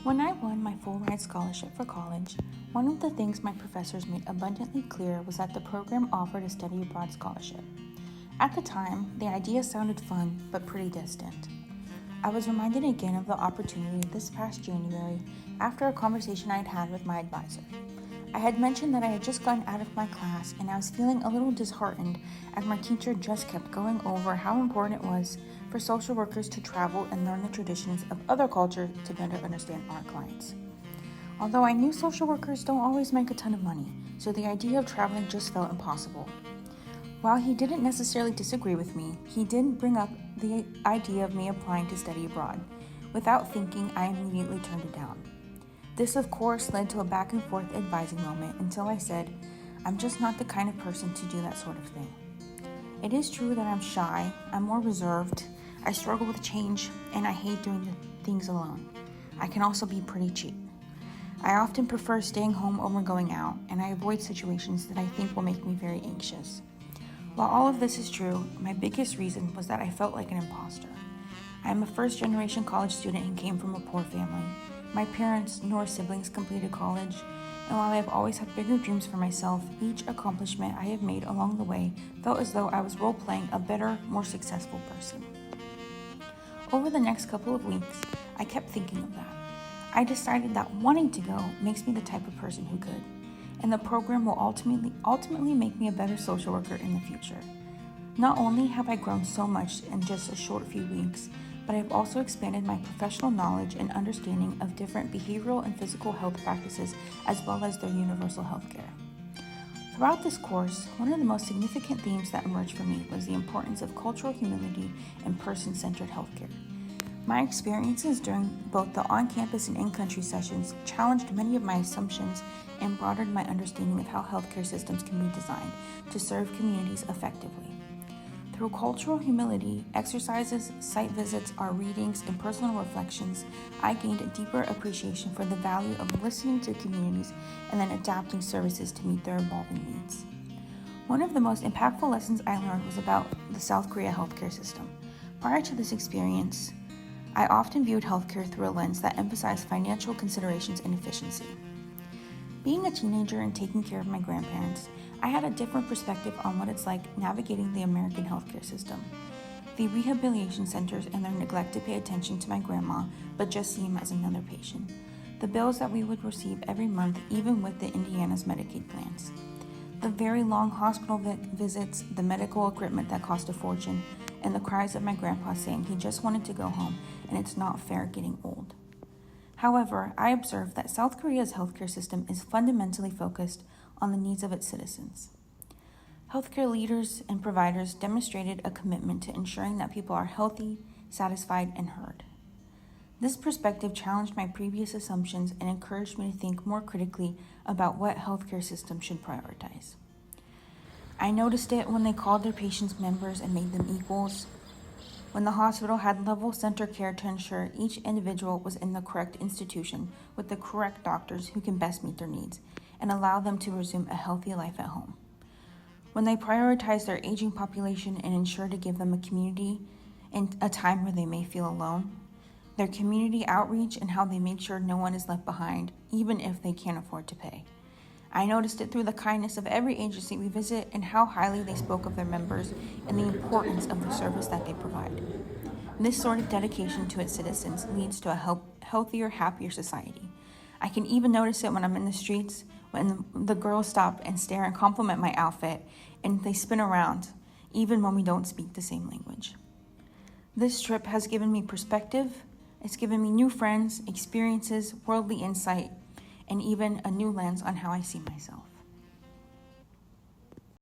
When I won my full-ride scholarship for college, one of the things my professors made abundantly clear was that the program offered a study abroad scholarship. At the time, the idea sounded fun, but pretty distant. I was reminded again of the opportunity this past January after a conversation I had had with my advisor. I had mentioned that I had just gotten out of my class and I was feeling a little disheartened as my teacher just kept going over how important it was for social workers to travel and learn the traditions of other cultures to better understand our clients. Although I knew social workers don't always make a ton of money, so the idea of traveling just felt impossible. While he didn't necessarily disagree with me, he did bring up the idea of me applying to study abroad. Without thinking, I immediately turned it down. This, of course, led to a back and forth advising moment until I said, I'm just not the kind of person to do that sort of thing. It is true that I'm shy, I'm more reserved, I struggle with change, and I hate doing things alone. I can also be pretty cheap. I often prefer staying home over going out, and I avoid situations that I think will make me very anxious. While all of this is true, my biggest reason was that I felt like an imposter. I am a first-generation college student who came from a poor family. My parents nor siblings completed college, and while I have always had bigger dreams for myself, each accomplishment I have made along the way felt as though I was role-playing a better, more successful person. Over the next couple of weeks, I kept thinking of that. I decided that wanting to go makes me the type of person who could, and the program will ultimately make me a better social worker in the future. Not only have I grown so much in just a short few weeks, but I've also expanded my professional knowledge and understanding of different behavioral and physical health practices as well as their universal health care. Throughout this course, one of the most significant themes that emerged for me was the importance of cultural humility and person-centered healthcare. My experiences during both the on-campus and in-country sessions challenged many of my assumptions and broadened my understanding of how healthcare systems can be designed to serve communities effectively. Through cultural humility, exercises, site visits, our readings, and personal reflections, I gained a deeper appreciation for the value of listening to communities and then adapting services to meet their evolving needs. One of the most impactful lessons I learned was about the South Korea healthcare system. Prior to this experience, I often viewed healthcare through a lens that emphasized financial considerations and efficiency. Being a teenager and taking care of my grandparents, I had a different perspective on what it's like navigating the American healthcare system. The rehabilitation centers and their neglect to pay attention to my grandma, but just see him as another patient. The bills that we would receive every month, even with the Indiana's Medicaid plans. The very long hospital visits, the medical equipment that cost a fortune, and the cries of my grandpa saying he just wanted to go home and it's not fair getting old. However, I observed that South Korea's healthcare system is fundamentally focused on the needs of its citizens. Healthcare leaders and providers demonstrated a commitment to ensuring that people are healthy, satisfied, and heard. This perspective challenged my previous assumptions and encouraged me to think more critically about what healthcare systems should prioritize. I noticed it when they called their patients members and made them equals, when the hospital had level center care to ensure each individual was in the correct institution with the correct doctors who can best meet their needs and allow them to resume a healthy life at home. When they prioritized their aging population and ensured to give them a community in a time where they may feel alone, their community outreach and how they made sure no one is left behind, even if they can't afford to pay. I noticed it through the kindness of every agency we visit and how highly they spoke of their members and the importance of the service that they provide. This sort of dedication to its citizens leads to a healthier, happier society. I can even notice it when I'm in the streets, when the girls stop and stare and compliment my outfit, and they spin around, even when we don't speak the same language. This trip has given me perspective, it's given me new friends, experiences, worldly insight, and even a new lens on how I see myself.